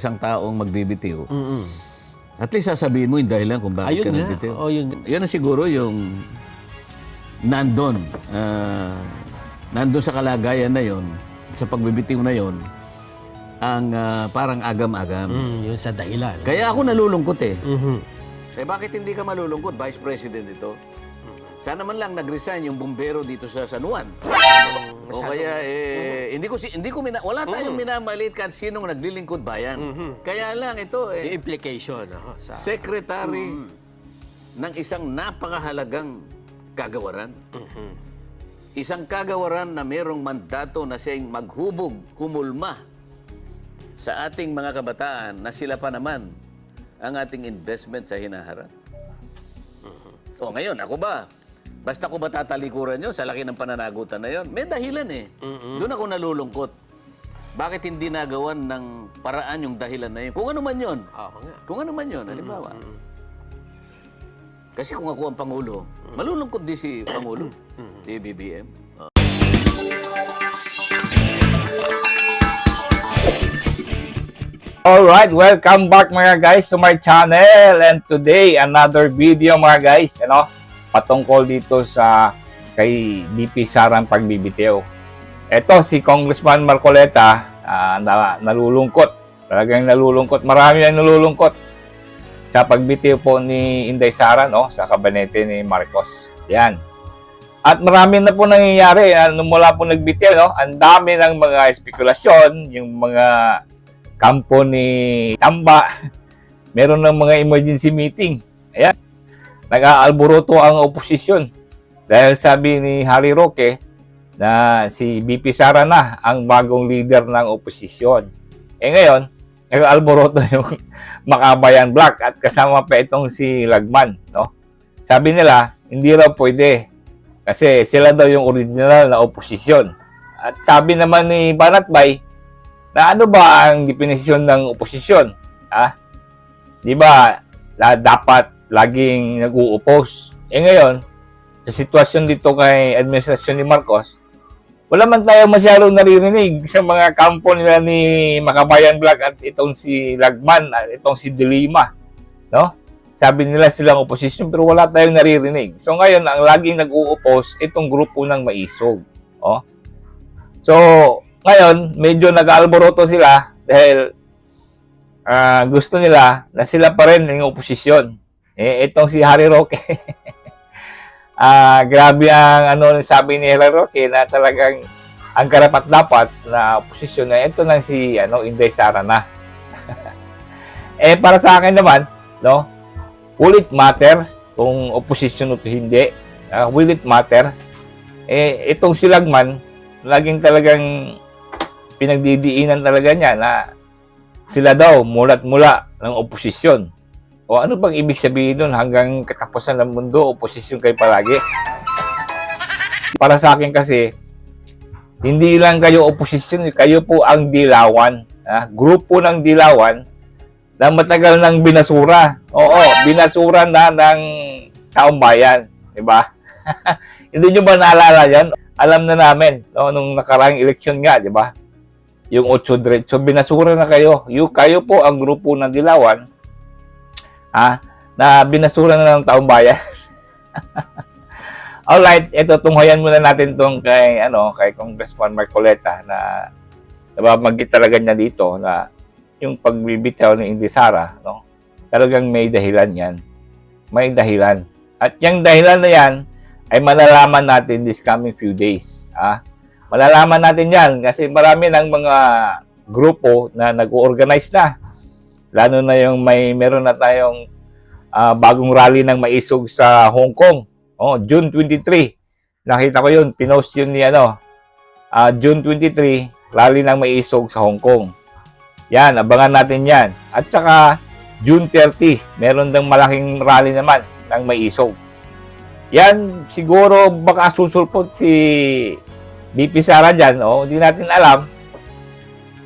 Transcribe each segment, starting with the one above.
isang taong magbibitiw, Mm-mm. at least sasabihin mo yung dahilan kung bakit Ayun ka nga. nagbitiw. Oh, yun. Yan na siguro yung nandun. Nandun sa kalagayan na yon, sa pagbibitiw na yon, ang parang agam-agam. Yun sa dahilan. Kaya ako nalulungkot eh. Mhm. Bakit hindi ka malulungkot, Vice President ito? Sana man lang nag-resign yung bumbero dito sa San Juan. O kaya wala tayong minamalit kahit sinong naglilingkod bayan. Kaya lang ito Yung implication sa... secretary ng isang napakahalagang kagawaran. Isang kagawaran na mayroong mandato na siyang maghubog, kumulma sa ating mga kabataan na sila pa naman ang ating investment sa hinaharap. O ngayon, ako ba? Basta ko ba tatalikuran yun sa laki ng pananagutan na yun? May dahilan eh. Doon ako nalulungkot. Bakit hindi nagawan ng paraan yung dahilan na yun? Kung ano man yun. Kung ano man yun, halimbawa. Kasi kung ako ang Pangulo, malulungkot din si Pangulo, si BBM. Alright, welcome back mga guys to my channel, and today another video mga guys, patungkol dito sa kay BP Sarang pagbibitiw. Ito si Congressman Marcoleta, nalulungkot, talagang nalulungkot, marami ang nalulungkot sa pagbitiw po ni Inday Sara sa kabinete ni Marcos. Yan. At marami na po nangyayari mula po nagbitiw, ang dami ng mga spekulasyon, yung mga kampo ni Tamba, meron ng mga emergency meeting. Ayan. Nag-aalboroto ang oposisyon. Dahil sabi ni Harry Roque na si BP Sara na ang bagong leader ng oposisyon. Ngayon, nag-aalboroto yung Makabayan Black at kasama pa itong si Lagman. Sabi nila, hindi raw pwede. Kasi sila daw yung original na oposisyon. At sabi naman ni Banatbay, na ano ba ang definisyon ng oposisyon? Di ba dapat laging nag-uupos? Ngayon, sa sitwasyon dito kay administrasyon ni Marcos, wala man tayo masyadong naririnig sa mga kampo nila ni Makabayan Black at itong si Lagman at itong si Dilima. Sabi nila silang oposisyon pero wala tayong naririnig. So ngayon, ang laging nag-uupos itong grupo ng Maisog. So, ngayon, medyo nag-aalboroto sila dahil gusto nila na sila pa rin yung oposisyon. Itong si Harry Roque, grabe ang sabi ni Harry Roque na talagang ang karapat-dapat na oposisyon na ito nang si Inday Sara na. Para sa akin naman, will it matter kung oposisyon o hindi? Will it matter? Itong si Lagman, laging talagang pinagdidiinan talaga niya na sila daw mula't mula ng oposisyon. O ano bang ibig sabihin nun? Hanggang katapusan ng mundo, oposisyon kayo palagi. Para sa akin kasi, hindi lang kayo oposisyon, kayo po ang dilawan. Grupo ng dilawan na matagal nang binasura. Oo, binasura na ng taong bayan. Diba? Hindi nyo ba naalala yan? Alam na namin, nung nakaraang eleksyon nga, di ba? Yung 8 diretso, binasura na kayo. Kayo po ang grupo ng dilawan, na binasura na ng taong bayan. Alright, ito, tunghayan muna natin tong kay Congressman Marcoleta na nababagit talaga niya dito na yung pagbibitaw ni Inday Sara, talagang may dahilan yan. May dahilan. At yung dahilan na yan, ay malalaman natin this coming few days. Malalaman natin yan kasi marami ng mga grupo na nag-organize na. Lalo na yung meron na tayong bagong rally ng Maisog sa Hong Kong. June 23. Nakita ko yun, pinost yun ni June 23, rally ng Maisog sa Hong Kong. Yan, abangan natin yan. At saka June 30, meron dang malaking rally naman ng Maisog. Yan, siguro baka susulpot si BP Sara dyan, hindi natin alam.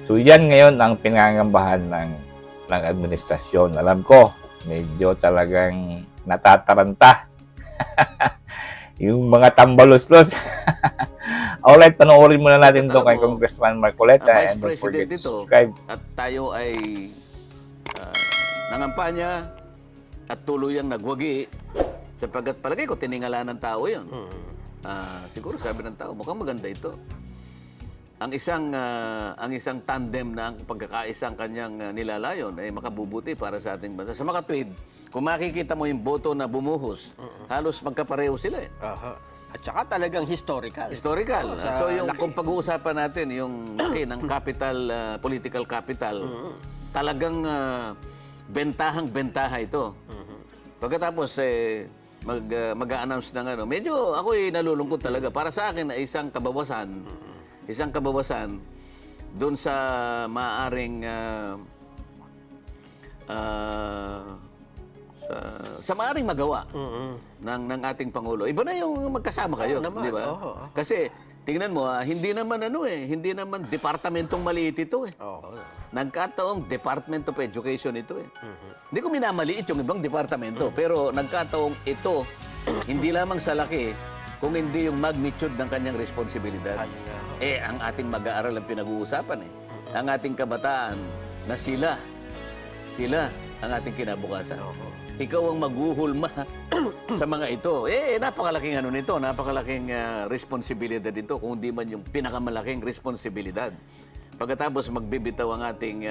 So, yan ngayon ang pinangangambahan ng administrasyon. Alam ko, medyo talagang natataranta. Yung mga tambalos-los. Alright, panoorin muna natin ito kay Congressman Marcoleta. Vice President dito, at tayo ay nangampanya at tuluyang nagwagi sapagkat palagay ko tiningala ng tao yun. Siguro sabi ng tao, mukhang maganda ito. Ang isang tandem na ang pagkakaisang kanyang nilalayon ay makabubuti para sa ating bansa. Sa makatwid, kung makikita mo yung boto na bumuhos, halos magkapareho sila eh. Aha. At saka talagang historical. Historical. sa So yung laki. kung pag-uusapan natin yung laki ng capital, political capital, talagang bentahang-bentaha ito. Pagkatapos mag-a-announce ng ano, medyo ako'y nalulungkot talaga. Para sa akin na isang kabawasan doon sa maaring sa maaring magawa ng ating Pangulo. Iba na yung magkasama kayo, naman. di ba? Oo. Kasi tingnan mo, hindi naman hindi naman departamentong maliit ito eh. Oo. Nagkataong Department of Education ito eh. Hindi ko minamaliit yung ibang departamento, pero nagkataong ito hindi lamang sa laki, kung hindi yung magnitude ng kanyang responsibilidad. Ayun nga. Ang ating mag-aaral ang pinag-uusapan eh. Ang ating kabataan na sila ang ating kinabukasan. Oo. Ikaw ang maghuhulma sa mga ito. Napakalaking napakalaking responsibilidad ito, kung hindi man yung pinakamalaking responsibilidad. Pagkatapos bibitaw ang ating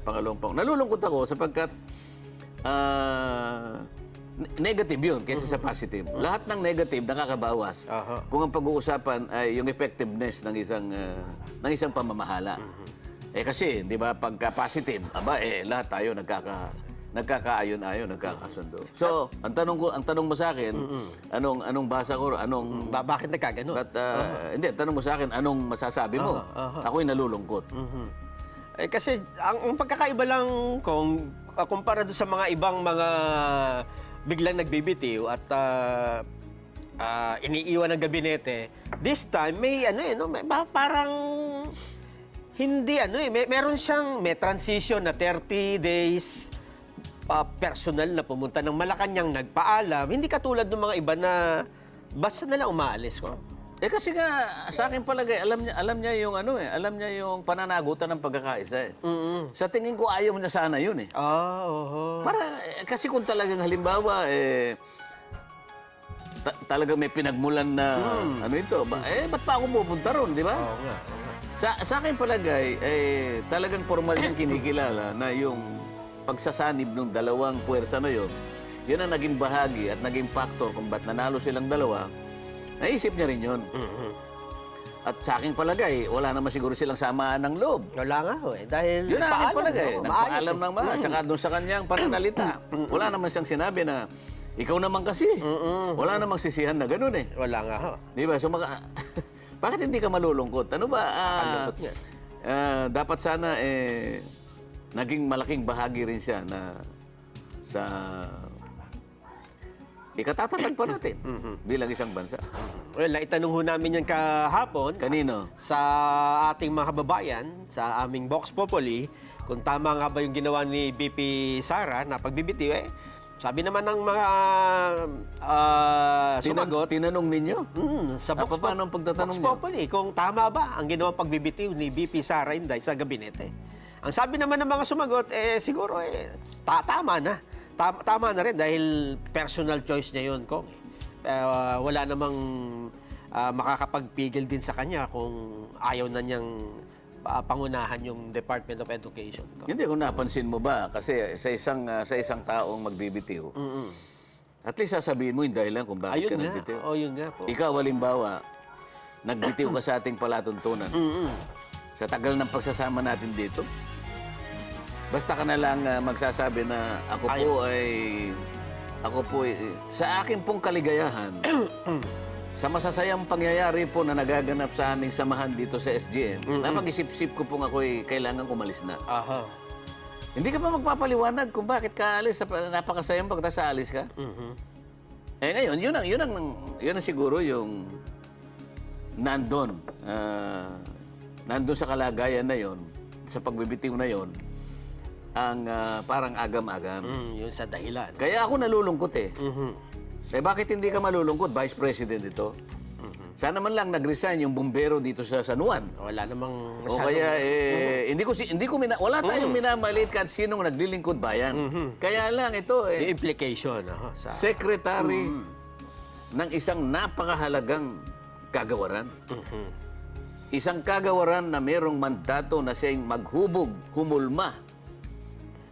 pangalawang Pangulo. Nalulungkot ako sapagkat negative yun kaysa sa positive. Lahat ng negative nakakabawas. Aha. Kung ang pag-uusapan ay yung effectiveness ng isang pamamahala. Kasi, di ba, pagka positive, lahat tayo nagkakaayon-ayon, nagkakasundo. So, ang tanong mo sa akin, anong basa ko, Bakit nagkaganon? hindi, tanong mo sa akin, anong masasabi mo? Ako'y nalulungkot. Kasi ang pagkakaiba lang kung kumpara doon sa mga ibang mga biglang nagbibitiw at iniiwan ng gabinete, this time may parang hindi may transition na 30 days personal na pumunta ng Malacanang, nagpaalam, hindi katulad ng mga iba na basta na lang umaalis ko. Kasi nga, sa akin palagay, alam niya yung alam niya yung pananagutan ng pagkakaisa eh. Sa tingin ko, ayaw niya sana yun eh. Oo. Kasi kung talagang halimbawa, talagang may pinagmulan na ba't pa ako pupunta ron, di ba? Oo nga. Sa akin palagay, talagang formal niyang kinikilala na yung pagsasanib ng dalawang puwersa na yun ang naging bahagi at naging factor kung ba't nanalo silang dalawa. Naisip niya rin yun. At sa aking palagay, wala naman siguro silang samaan ng loob. Wala nga dahil Yun ang aking palagay. Nagpaalam ng mga, tsaka doon sa kanyang pananalita. Wala naman siyang sinabi na, ikaw naman kasi. Wala namang sisihan na ganun eh. Wala nga ho. Di ba? So, bakit hindi ka malulungkot? Ano ba? Kalungkot nga. Dapat sana naging malaking bahagi rin siya na sa ikatatatag pa natin bilang isang bansa. Well, naitanong ho namin yan kahapon Kanino? sa ating mga kababayan, sa aming Vox Populi, kung tama nga ba yung ginawa ni BP Sara na pagbibitiw. Sabi naman ng mga sumagot, Tinanong ninyo? sa Vox paano ang pagtatanong Vox niyo? Populi, kung tama ba ang ginawang pagbibitiw ni BP Sara Inday sa gabinete. Ang sabi naman ng mga sumagot, siguro tama na. Tama na rin dahil personal choice niya yun, Kong. Wala namang makakapagpigil din sa kanya kung ayaw na niyang pangunahan yung Department of Education. Kong. Hindi, kung napansin mo ba, kasi sa isang taong magbibitiw, at least sasabihin mo yung dahilan kung bakit ka nagbitiw. Yun nga po. Ikaw, halimbawa, nagbitiw ka sa ating palatuntunan. Sa tagal ng pagsasama natin dito, basta ka na lang magsasabi na ako po ay sa akin pong kaligayahan, sa masasayang pangyayari po na nagaganap sa aming samahan dito sa SGM, napag-isip-isip ko pong ako'y kailangan umalis na. Aha. Hindi ka pa magpapaliwanag kung bakit ka alis, napakasayang pagkatapos alis ka. Ngayon, yun ang siguro yung nandun sa kalagayan na yon, sa pagbibitiw na yon, ang parang agam-agam. Yun sa dahilan. Kaya ako nalulungkot eh. Bakit hindi ka malulungkot? Vice President ito. Sana man lang nag-resign yung bumbero dito sa San Juan. Wala namang O masyadong- kaya wala tayong minamalit kahit sinong naglilingkod bayan. Kaya lang ito yung implication sa secretary ng isang napakahalagang kagawaran. Isang kagawaran na mayroong mandato na siyang maghubog, kumulma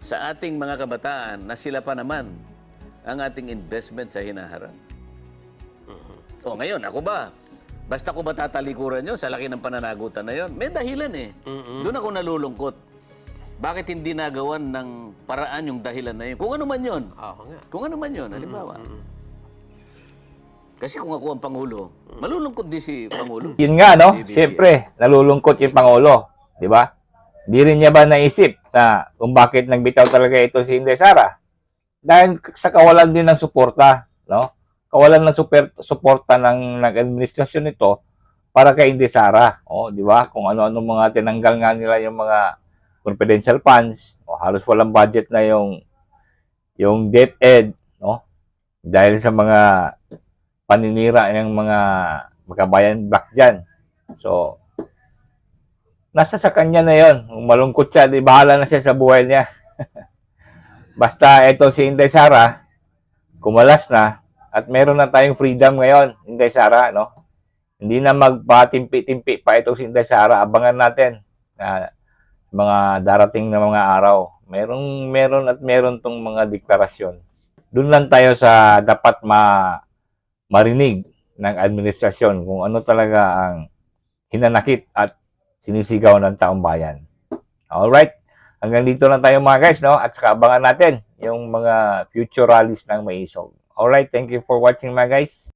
sa ating mga kabataan na sila pa naman ang ating investment sa hinaharap. O ngayon, ako ba? Basta ko ba tatalikuran yun sa laki ng pananagutan na yun? May dahilan eh. Doon ako nalulungkot. Bakit hindi nagawan ng paraan yung dahilan na yun? Kung ano man yun. Oo nga. Kung ano man yun, halimbawa. Kasi kung ako ang Pangulo, malulungkot din si Pangulo. Yun nga, no? BBM. Siyempre, nalulungkot yung Pangulo. Di ba? Hindi rin niya ba naisip na kung bakit nagbitaw talaga ito si Inday Sara? Dahil sa kawalan din ng suporta, no? Kawalan ng suporta ng administrasyon nito para kay Inday Sara. O, di ba? Kung ano-ano mga tinanggal nga nila yung mga confidential funds, o halos walang budget na yung DepEd, no? Dahil sa mga paninira ng mga magkabayan black dyan. So, nasa sa kanya na yon. Kung malungkot siya, di bahala na siya sa buhay niya. Basta ito si Inday Sara, kumalas na, at meron na tayong freedom ngayon, Inday Sara, no? Hindi na magpatimpi-timpi pa ito si Inday Sara. Abangan natin na mga darating na mga araw. Meron tong mga deklarasyon. Doon lang tayo sa dapat marinig ng administrasyon kung ano talaga ang hinanakit at sinisigaw ng taong bayan. Alright? Hanggang dito lang tayo mga guys, no? At saka abangan natin yung mga future rallies ng Maisog. Alright, thank you for watching mga guys.